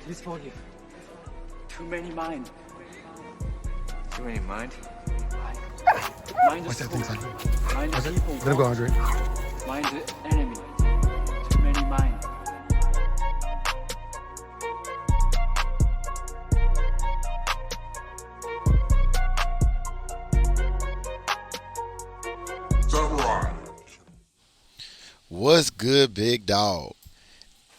Please forgive. Too many mind. Too many mind? Mind Watch that thing, son. Mind Watch it. people. Let him go, Andre. Mind the enemy. Too many mind. What's good, big dog?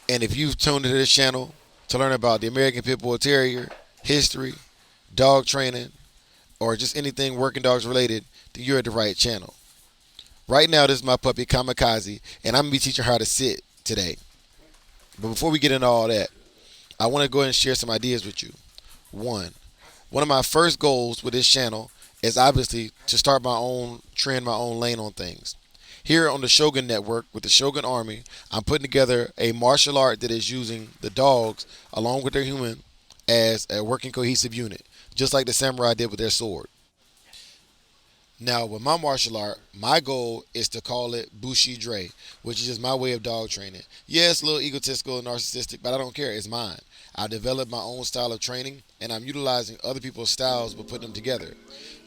And if you've tuned into this channel to learn about the American Pit Bull Terrier, history, dog training, or just anything working dogs related, then you're at the right channel. Right now, this is my puppy Kamikaze, and I'm going to be teaching her how to sit today. But before we get into all that, I want to go ahead and share some ideas with you. One of my first goals with this channel is obviously to start my own trend, my own lane on things. Here on the Shogun Network with the Shogun Army, I'm putting together a martial art that is using the dogs along with their human as a working cohesive unit, just like the samurai did with their sword. Now, with my martial art, my goal is to call it Bushi-Dre, which is just my way of dog training. Yeah, it's a little egotistical and narcissistic, but I don't care. It's mine. I developed my own style of training, and I'm utilizing other people's styles but putting them together.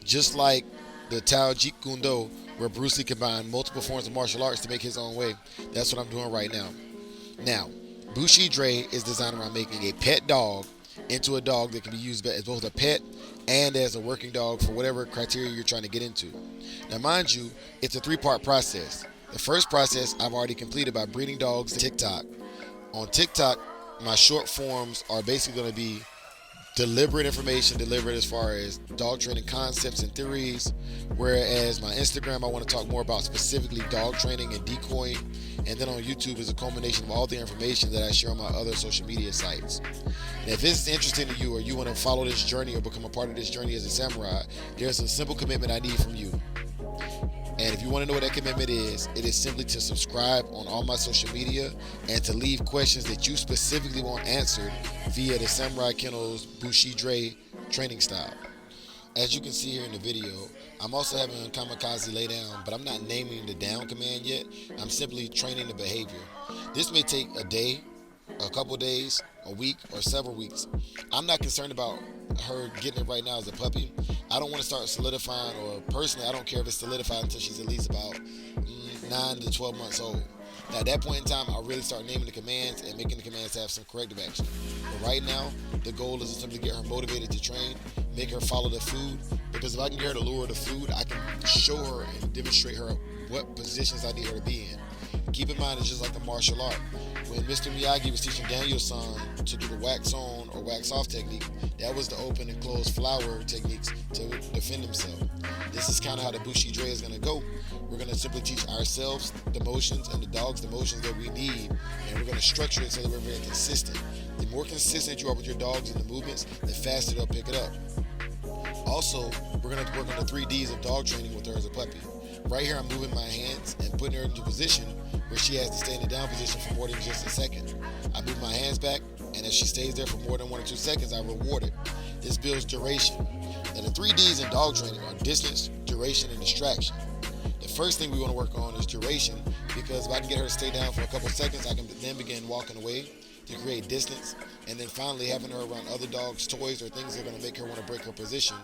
Just like the Tao Jeet Kune Do, where Bruce Lee combined multiple forms of martial arts to make his own way. That's what I'm doing right now. Now, Bushi-Dre is designed around making a pet dog into a dog that can be used as both a pet and as a working dog for whatever criteria you're trying to get into. Now, mind you, it's a three-part process. The first process I've already completed by breeding dogs to TikTok. On TikTok, my short forms are basically going to be deliberate information delivered as far as dog training concepts and theories, whereas my Instagram I want to talk more about specifically dog training and decoying, and then on YouTube is a culmination of all the information that I share on my other social media sites. And if this is interesting to you or you want to follow this journey or become a part of this journey as a samurai, there's a simple commitment I need from you. And if you want to know what that commitment is, it is simply to subscribe on all my social media and to leave questions that you specifically want answered via the Samurai Kennels Bushi-Dre training style. As you can see here in the video, I'm also having Kamikaze lay down, but I'm not naming the down command yet. I'm simply training the behavior. This may take a day, a couple days, a week, or several weeks. I'm not concerned about her getting it right now as a puppy. I don't want to start solidifying, or personally, I don't care if it's solidified until she's at least about 9 to 12 months old. Now, at that point in time, I'll really start naming the commands and making the commands have some corrective action. But right now, the goal is to simply get her motivated to train, make her follow the food, because if I can get her to lure the food, I can show her and demonstrate her what positions I need her to be in. Keep in mind, it's just like a martial art. When Mr. Miyagi was teaching Daniel-san to do the wax on or wax off technique, that was the open and close flower techniques to defend himself. This is kind of how the Bushi-Dre is going to go. We're going to simply teach ourselves the motions and the dogs the motions that we need, and we're going to structure it so that we're very consistent. The more consistent you are with your dogs and the movements, the faster they'll pick it up. Also, we're going to work on the 3 Ds of dog training with her as a puppy. Right here, I'm moving my hands and putting her into a position where she has to stay in the down position for more than just a second. I move my hands back, and if she stays there for more than 1 or 2 seconds, I reward it. This builds duration. Now, the 3 Ds in dog training are distance, duration, and distraction. The first thing we want to work on is duration, because if I can get her to stay down for a couple seconds, I can then begin walking away to create distance, and then finally having her around other dogs' toys or things that are going to make her want to break her position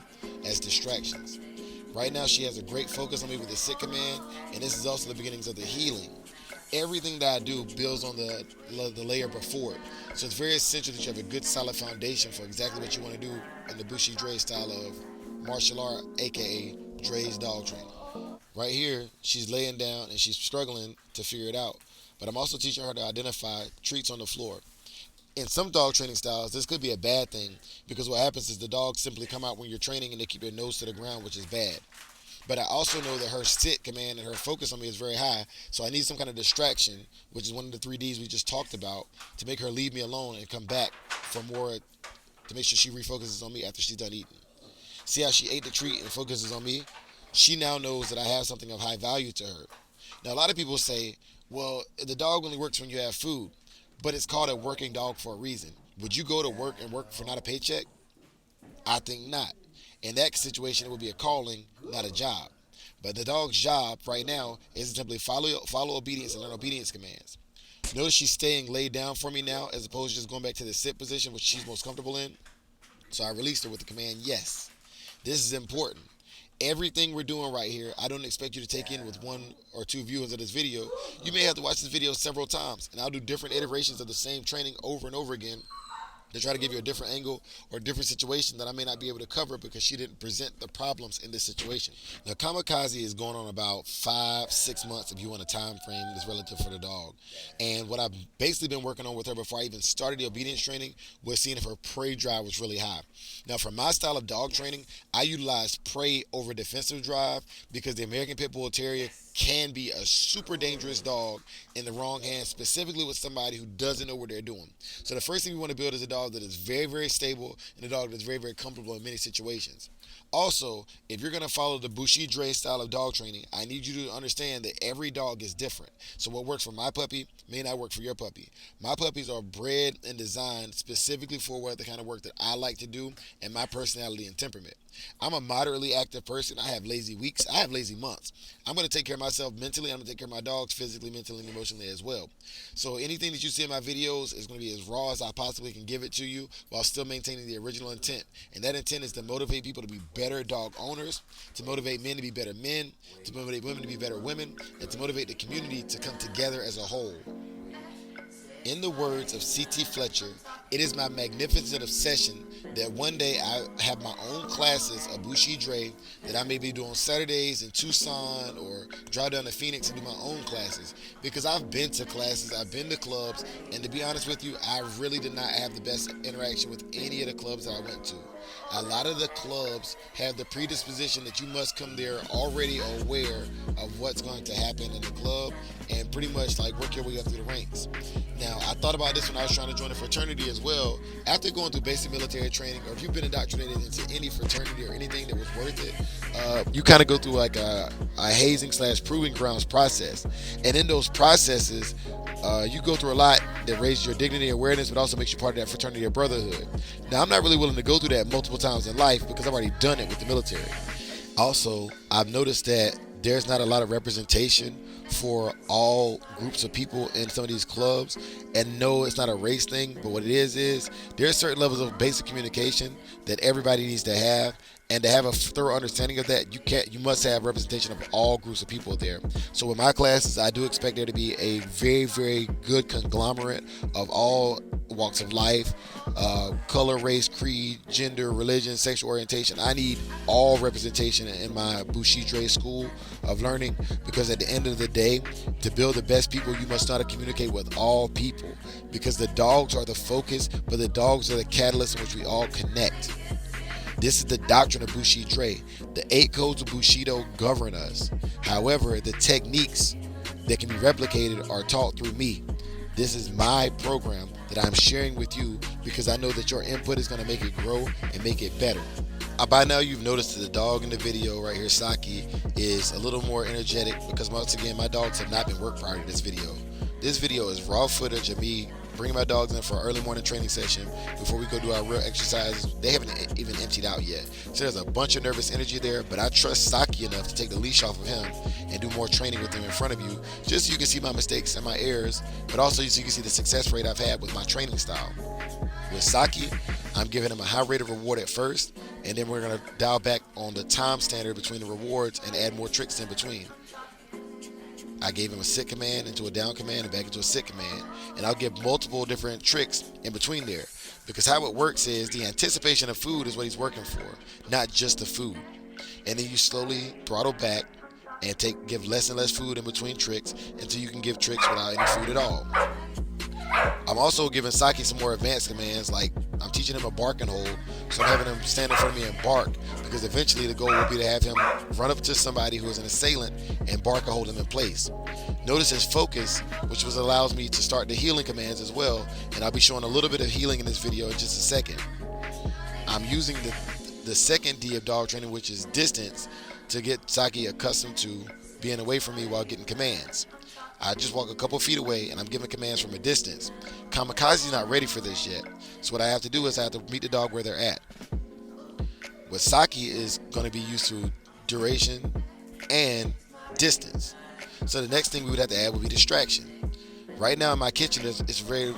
as distractions. Right now, she has a great focus on me with the sit command, and this is also the beginnings of the healing. Everything that I do builds on the layer before it. So it's very essential that you have a good solid foundation for exactly what you want to do in the Bushi-Dre style of martial art, aka Dre's dog training. Right here, she's laying down and she's struggling to figure it out. But I'm also teaching her to identify treats on the floor. In some dog training styles, this could be a bad thing, because what happens is the dogs simply come out when you're training and they keep their nose to the ground, which is bad. But I also know that her sit command and her focus on me is very high, so I need some kind of distraction, which is one of the 3 Ds we just talked about, to make her leave me alone and come back for more, to make sure she refocuses on me after she's done eating. See how she ate the treat and focuses on me? She now knows that I have something of high value to her. Now, a lot of people say, well, the dog only works when you have food, but it's called a working dog for a reason. Would you go to work and work for not a paycheck? I think not. In that situation, it would be a calling, not a job. But the dog's job right now is to simply follow obedience and learn obedience commands. Notice she's staying laid down for me now as opposed to just going back to the sit position, which she's most comfortable in. So I released her with the command, yes. This is important. Everything we're doing right here, I don't expect you to take in with one or two viewings of this video. You may have to watch this video several times, and I'll do different iterations of the same training over and over again to try to give you a different angle or a different situation that I may not be able to cover because she didn't present the problems in this situation. Now, Kamikaze is going on about 5-6 months if you want a time frame that's relative for the dog. And what I've basically been working on with her before I even started the obedience training was seeing if her prey drive was really high. Now, for my style of dog training, I utilize prey over defensive drive because the American Pit Bull Terrier can be a super dangerous dog in the wrong hands, specifically with somebody who doesn't know what they're doing. So the first thing we want to build is a dog that is very, very stable and a dog that's very, very comfortable in many situations. Also, if you're going to follow the Bushi-Dre style of dog training, I need you to understand that every dog is different. So what works for my puppy may not work for your puppy. My puppies are bred and designed specifically for what the kind of work that I like to do and my personality and temperament. I'm a moderately active person. I have lazy weeks. I have lazy months. I'm going to take care of myself mentally. I'm going to take care of my dogs physically, mentally, and emotionally as well. So anything that you see in my videos is going to be as raw as I possibly can give it to you while still maintaining the original intent. And that intent is to motivate people to be better dog owners, to motivate men to be better men, to motivate women to be better women, and to motivate the community to come together as a whole. In the words of C.T. Fletcher, it is my magnificent obsession that one day I have my own classes of Bushi-Dre that I may be doing Saturdays in Tucson or drive down to Phoenix and do my own classes. Because I've been to classes, I've been to clubs, and to be honest with you, I really did not have the best interaction with any of the clubs that I went to. A lot of the clubs have the predisposition that you must come there already aware of what's going to happen in the club and pretty much like work your way up through the ranks. Now, I thought about this when I was trying to join a fraternity as well. After going through basic military training, or if you've been indoctrinated into any fraternity or anything that was worth it, you kind of go through like a hazing / proving grounds process. And in those processes, you go through a lot that raises your dignity and awareness, but also makes you part of that fraternity or brotherhood. Now, I'm not really willing to go through that multiple times in life because I've already done it with the military. Also, I've noticed that there's not a lot of representation for all groups of people in some of these clubs. And no, it's not a race thing, but what it is there's certain levels of basic communication that everybody needs to have. And to have a thorough understanding of that, you must have representation of all groups of people there. So with my classes, I do expect there to be a very, very good conglomerate of all walks of life, color, race, creed, gender, religion, sexual orientation. I need all representation in my Bushi-Dre school of learning, because at the end of the day, to build the best people, you must know how to communicate with all people, because the dogs are the focus, but the dogs are the catalyst in which we all connect. This is the doctrine of Bushi-Dre. The 8 codes of Bushido govern us. However, the techniques that can be replicated are taught through me. This is my program that I'm sharing with you because I know that your input is going to make it grow and make it better. By now you've noticed that the dog in the video right here, Saki, is a little more energetic because once again my dogs have not been worked prior to this video. This video is raw footage of me bringing my dogs in for an early morning training session before we go do our real exercises. They haven't even emptied out yet. So there's a bunch of nervous energy there, but I trust Saki enough to take the leash off of him and do more training with him in front of you, just so you can see my mistakes and my errors, but also so you can see the success rate I've had with my training style. With Saki, I'm giving him a high rate of reward at first, and then we're going to dial back on the time standard between the rewards and add more tricks in between. I gave him a sit command into a down command and back into a sit command, and I'll give multiple different tricks in between there, because how it works is the anticipation of food is what he's working for, not just the food. And then you slowly throttle back and give less and less food in between tricks until you can give tricks without any food at all. I'm also giving Saki some more advanced commands, like I'm teaching him a bark and hold, so I'm having him stand in front of me and bark, because eventually the goal will be to have him run up to somebody who is an assailant and bark and hold him in place. Notice his focus, which allows me to start the healing commands as well, and I'll be showing a little bit of healing in this video in just a second. I'm using the second D of dog training, which is distance, to get Saki accustomed to being away from me while getting commands. I just walk a couple feet away and I'm giving commands from a distance. Kamikaze's not ready for this yet, so what I have to do is I have to meet the dog where they're at. With Saki is going to be used to duration and distance. So the next thing we would have to add would be distraction. Right now in my kitchen, it's a very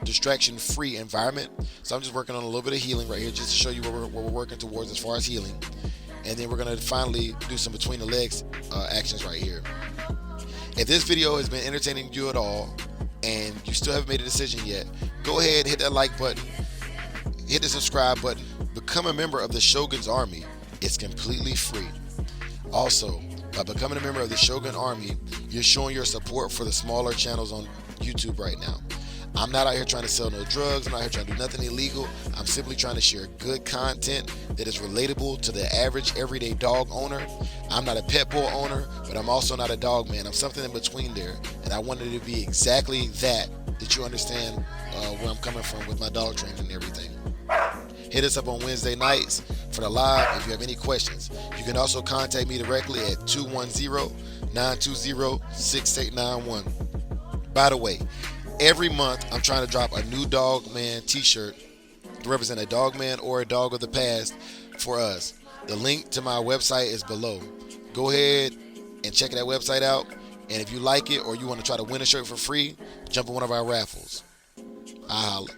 distraction-free environment. So I'm just working on a little bit of healing right here, just to show you what we're working towards as far as healing. And then we're gonna finally do some between the legs actions right here. If this video has been entertaining you at all, and you still haven't made a decision yet, go ahead, hit that like button, hit the subscribe button, become a member of the Shogun's Army. It's completely free. Also, by becoming a member of the Shogun Army, you're showing your support for the smaller channels on YouTube right now. I'm not out here trying to sell no drugs. I'm not here trying to do nothing illegal. I'm simply trying to share good content that is relatable to the average everyday dog owner. I'm not a pet bull owner, but I'm also not a dog man. I'm something in between there, and I wanted it to be exactly that you understand where I'm coming from with my dog training and everything. Hit us up on Wednesday nights for the live if you have any questions. You can also contact me directly at 210-920-6891. By the way, every month I'm trying to drop a new Dog Man t-shirt to represent a dog man or a dog of the past for us. The link to my website is below. Go ahead and check that website out. And if you like it or you want to try to win a shirt for free, jump on one of our raffles. I holla.